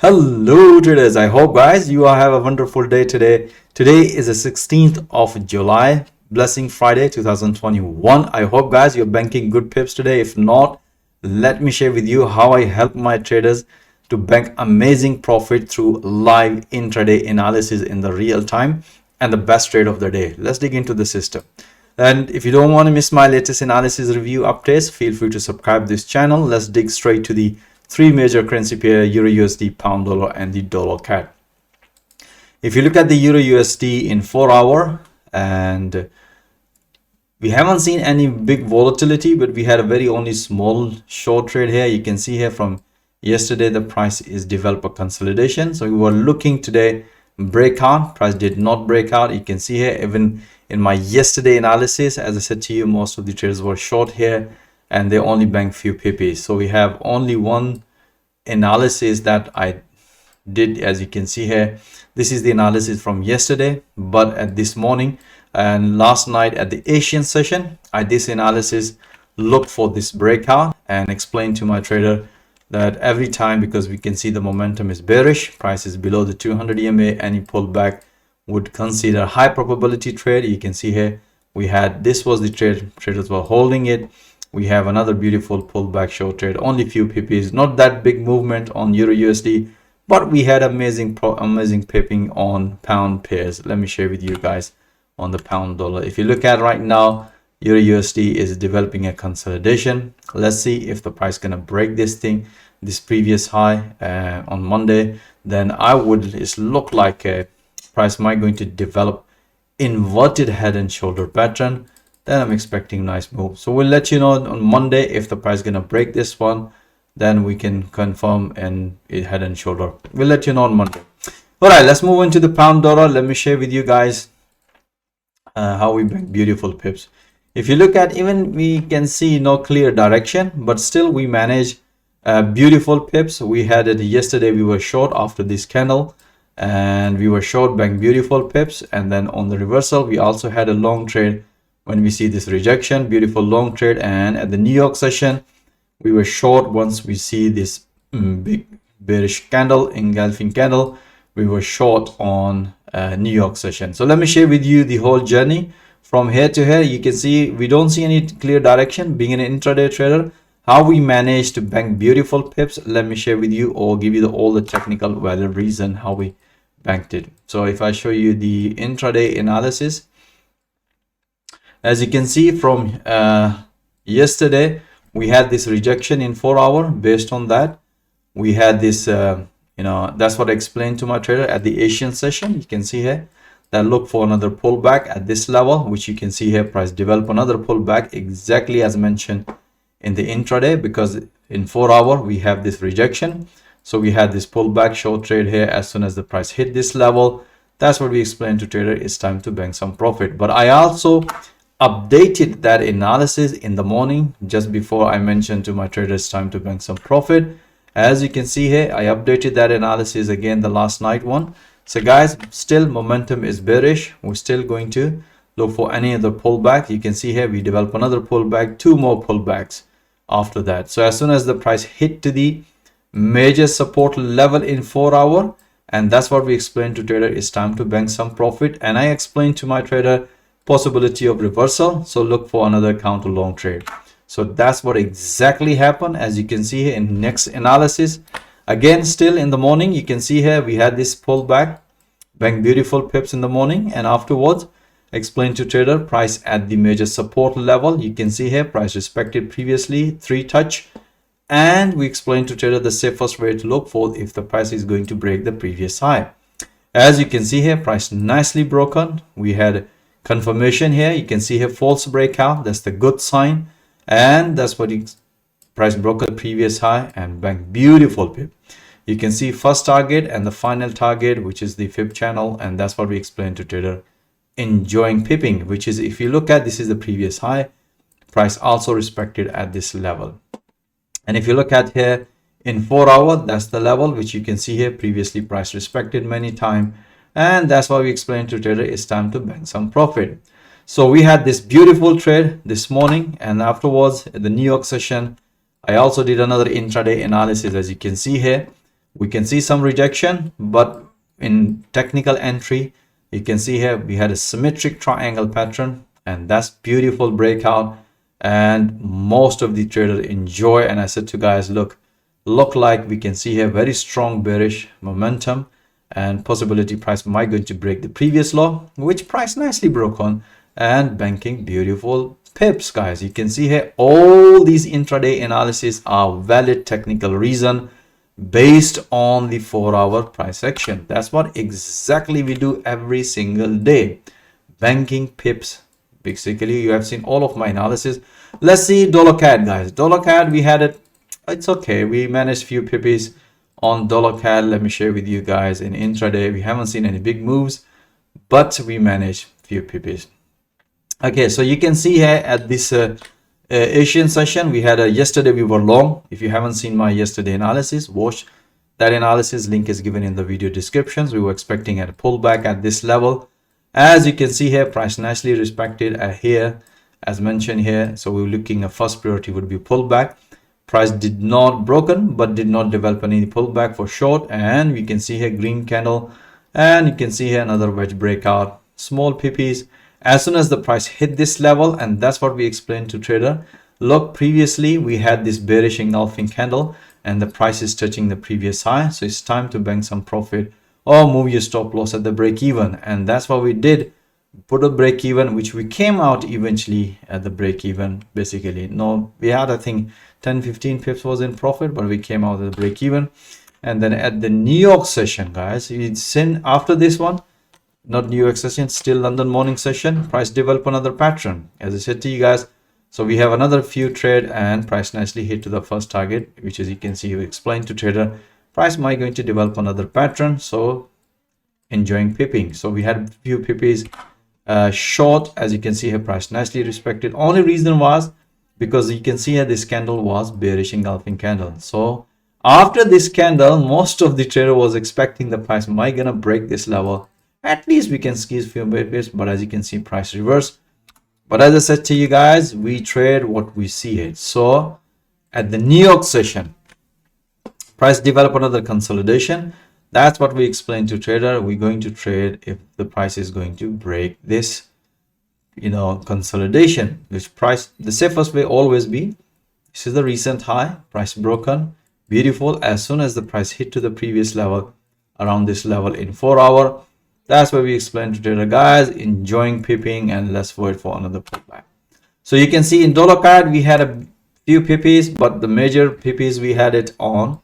Hello traders, I hope guys you all have a wonderful day today. Today is the 16th of July, Blessing Friday 2021. I hope guys you're banking good pips today. If not, let me share with you how I help my traders to bank amazing profit through live intraday analysis in the real time and the best trade of the day. Let's dig into the system. And if you don't want to miss my latest analysis review updates, feel free to subscribe this channel. Let's dig straight to the three major currency pair: EURUSD, pound dollar, and the dollar CAD. If you look at the EURUSD in 4 hour, and we haven't seen any big volatility, but we had a very only small short trade here. You can see here from yesterday the price is develop a consolidation. So we were looking today breakout. Price did not break out. You can see here even in my yesterday analysis, as I said to you, most of the traders were short here and they only bank few pp's. So we have only one analysis that I did. As you can see here, this is the analysis from yesterday, but at this morning and last night at the Asian session, I did this analysis, look for this breakout and explain to my trader that every time, because we can see the momentum is bearish, price is below the 200 EMA, any pullback would consider high probability trade. You can see here we had, this was the trade, traders were holding it. We have another beautiful pullback short trade, only few pp's, not that big movement on EURUSD, but we had amazing pipping on pound pairs. Let me share with you guys on the pound dollar. If you look at right now, EURUSD is developing a consolidation. Let's see if the price gonna break this thing, this previous high on Monday. Then I would, it's look like a price might going to develop inverted head and shoulder pattern. Then I'm expecting nice move. So we'll let you know on Monday if the price gonna break this one, then we can confirm and it head and shoulder. We'll let you know on Monday. All right, let's move into the pound dollar. Let me share with you guys how we bank beautiful pips. If you look at, even we can see no clear direction, but still we manage beautiful pips. We had it yesterday, we were short after this candle and we were short, bank beautiful pips. And then on the reversal, we also had a long trade. When we see this rejection, beautiful long trade, and at the New York session we were short. Once we see this big bearish candle, engulfing candle, we were short on New York session. So let me share with you the whole journey from here to here. You can see we don't see any clear direction. Being an intraday trader, how we managed to bank beautiful pips, let me share with you or give you all the technical valid reason how we banked it. So if I show you the intraday analysis, as you can see from yesterday, we had this rejection in 4 hour. Based on that, we had this, that's what I explained to my trader at the Asian session. You can see here that look for another pullback at this level, which you can see here, price develop another pullback exactly as mentioned in the intraday, because in 4 hour we have this rejection. So we had this pullback short trade here. As soon as the price hit this level, that's what we explained to trader, it's time to bank some profit. But I also updated that analysis in the morning just before I mentioned to my traders time to bank some profit. As you can see here, I updated that analysis again, the last night one. So guys, still momentum is bearish. We're still going to look for any other pullback. You can see here we develop another pullback, two more pullbacks after that. So as soon as the price hit to the major support level in 4 hour, and that's what we explained to trader, it's time to bank some profit. And I explained to my trader possibility of reversal, so look for another counter long trade. So that's what exactly happened. As you can see here in next analysis, again still in the morning, you can see here we had this pullback, bank beautiful pips in the morning, and afterwards explained to trader price at the major support level. You can see here price respected previously 3 touch, and we explained to trader the safest way to look for if the price is going to break the previous high. As you can see here, price nicely broken. We had confirmation here. You can see here false breakout, that's the good sign, and that's what price broke the previous high and bank beautiful pip. You can see first target and the final target, which is the fib channel, and that's what we explained to trader, enjoying pipping, which is, if you look at, this is the previous high, price also respected at this level. And if you look at here in 4 hour, that's the level which you can see here, previously price respected many times. And that's why we explained to trader it's time to bank some profit. So we had this beautiful trade this morning, and afterwards at the New York session I also did another intraday analysis. As you can see here, We can see some rejection, but in technical entry, you can see here we had a symmetric triangle pattern, and that's beautiful breakout, and most of the traders enjoy. And I said to guys, look like we can see here very strong bearish momentum, and possibility price might going to break the previous low, which price nicely broke on, and banking beautiful pips. Guys, you can see here all these intraday analysis are valid technical reason based on the 4-hour price action. That's what exactly we do every single day, banking pips. Basically, you have seen all of my analysis. Let's see dollar CAD, guys. Dollar CAD, we had it, it's okay, we managed few pippies on dollar CAD. Let me share with you guys, in intraday we haven't seen any big moves, but we managed few pippies. Okay, so you can see here at this Asian session, we had yesterday we were long. If you haven't seen my yesterday analysis, watch that analysis. Link is given in the video descriptions. We were expecting a pullback at this level. As you can see here, price nicely respected here, as mentioned here. So we were looking at first priority would be pullback. Price did not broken, but did not develop any pullback for short. And we can see here green candle, and you can see here another wedge breakout, small PPs. As soon as the price hit this level, and that's what we explained to trader. Look, previously we had this bearish engulfing candle, and the price is touching the previous high. So it's time to bank some profit or move your stop loss at the break even. And that's what we did, put a break even, which we came out eventually at the break even. Basically, no, we had, I think 10-15 pips was in profit, but we came out at the break even. And then at the New York session, guys, it's in after this one, not New York session, still London morning session, price develop another pattern, as I said to you guys. So we have another few trade, and price nicely hit to the first target, which is, you can see, we explained to trader, price might going to develop another pattern. So enjoying pipping. So we had a few pippies short, as you can see here, price nicely respected. Only reason was because you can see here this candle was bearish engulfing candle. So after this candle, most of the trader was expecting the price might gonna break this level. At least we can squeeze few pips, but as you can see, price reverse. But as I said to you guys, we trade what we see it. So at the New York session, price develop another consolidation. That's what we explained to trader. We're going to trade if the price is going to break this, consolidation, which price, the safest way always be, this is the recent high, price broken, beautiful. As soon as the price hit to the previous level, around this level in 4-hour, that's why we explained to trader, guys, enjoying pipping, and let's wait for another pullback. So you can see in dollar CAD we had a few pippies, but the major pippies we had it on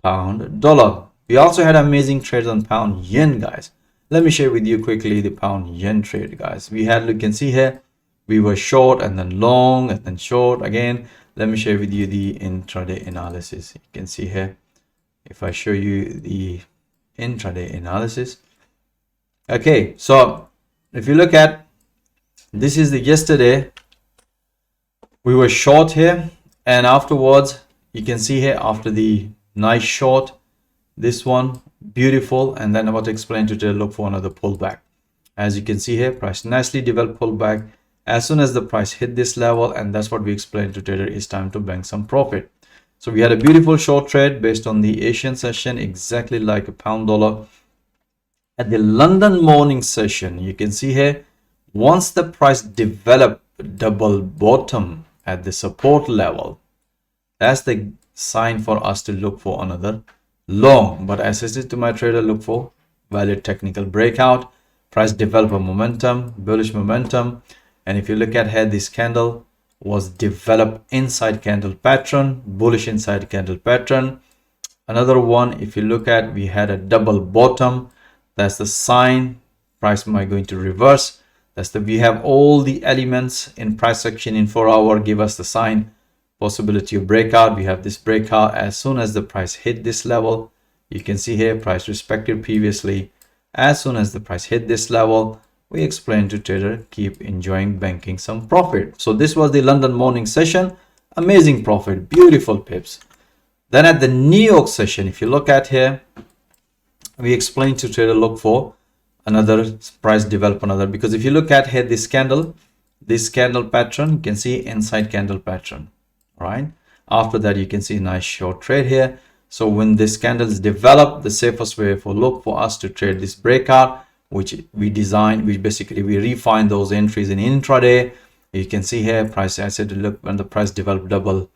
pound dollar. We also had amazing trades on pound yen, guys. Let me share with you quickly the pound yen trade, guys. We had, you can see here, we were short and then long and then short again. Let me share with you the intraday analysis. You can see here, if I show you the intraday analysis. Okay, so if you look at, this is the yesterday, we were short here, and afterwards you can see here after the nice short, this one beautiful, and then I want to explain to look for another pullback. As you can see here, price nicely developed pullback. As soon as the price hit this level, and that's what we explained to trader, it's time to bank some profit. So we had a beautiful short trade based on the Asian session, exactly like a pound dollar. At the London morning session, you can see here, once the price developed double bottom at the support level, that's the sign for us to look for another long. But as I said to my trader, look for valid technical breakout, price develop a momentum, bullish momentum. And if you look at here, this candle was developed inside candle pattern, bullish inside candle pattern. Another one, if you look at, we had a double bottom. That's the sign price might going to reverse. That's the, we have all the elements in price action in 4-hour give us the sign possibility of breakout. We have this breakout. As soon as the price hit this level, you can see here price respected previously. As soon as the price hit this level, we explained to trader, keep enjoying banking some profit. So this was the London morning session, amazing profit, beautiful pips. Then at the New York session, if you look at here, we explained to trader, look for another price develop another, because if you look at here, this candle pattern, you can see inside candle pattern, right? After that, you can see nice short trade here. So when this candle is developed, the safest way for us to trade this breakout, which we designed, which basically we refine those entries in intraday. You can see here price, I said look when the price developed double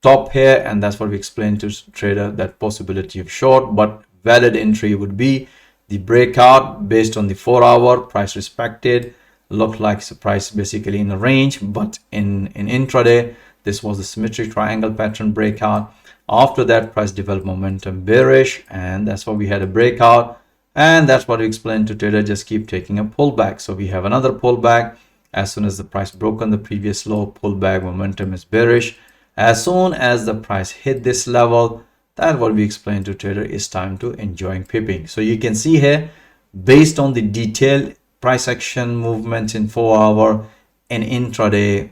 top here, and that's what we explained to trader, that possibility of short, but valid entry would be the breakout based on the 4-hour price respected, looked like the price basically in a range, but in intraday this was the symmetric triangle pattern breakout. After that price developed momentum bearish, and that's why we had a breakout, and that's what we explained to trader, just keep taking a pullback. So we have another pullback. As soon as the price broke on the previous low, pullback momentum is bearish. As soon as the price hit this level, that's what we explained to trader, is time to enjoying pipping. So you can see here, based on the detailed price action movements in 4-hour and intraday,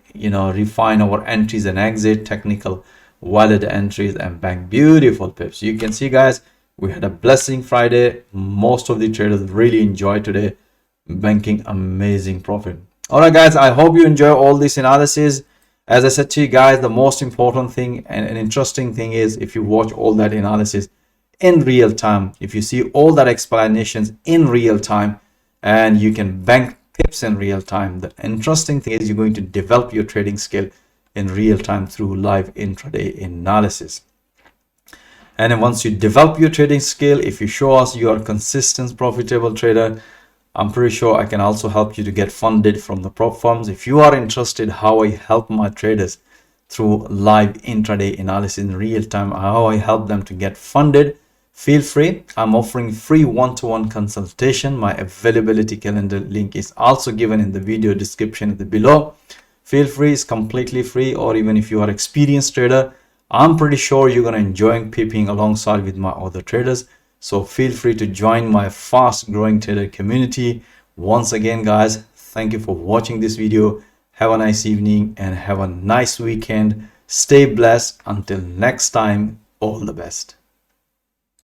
refine our entries and exit, technical valid entries, and bank beautiful pips. You can see guys, we had a blessing Friday. Most of the traders really enjoyed today, banking amazing profit. All right guys, I hope you enjoy all this analysis. As I said to you guys, the most important thing and an interesting thing is if you watch all that analysis in real time, if you see all that explanations in real time, and you can bank pips in real time, the interesting thing is you're going to develop your trading skill in real time through live intraday analysis. And then once you develop your trading skill, if you show us you are a consistent profitable trader, I'm pretty sure I can also help you to get funded from the prop firms. If you are interested how I help my traders through live intraday analysis in real time, how I help them to get funded, feel free. I'm offering free one-to-one consultation. My availability calendar link is also given in the video description below. Feel free, it's completely free. Or even if you are an experienced trader, I'm pretty sure you're going to enjoy pipping alongside with my other traders. So feel free to join my fast growing trader community. Once again guys, thank you for watching this video. Have a nice evening and have a nice weekend. Stay blessed. Until next time, all the best.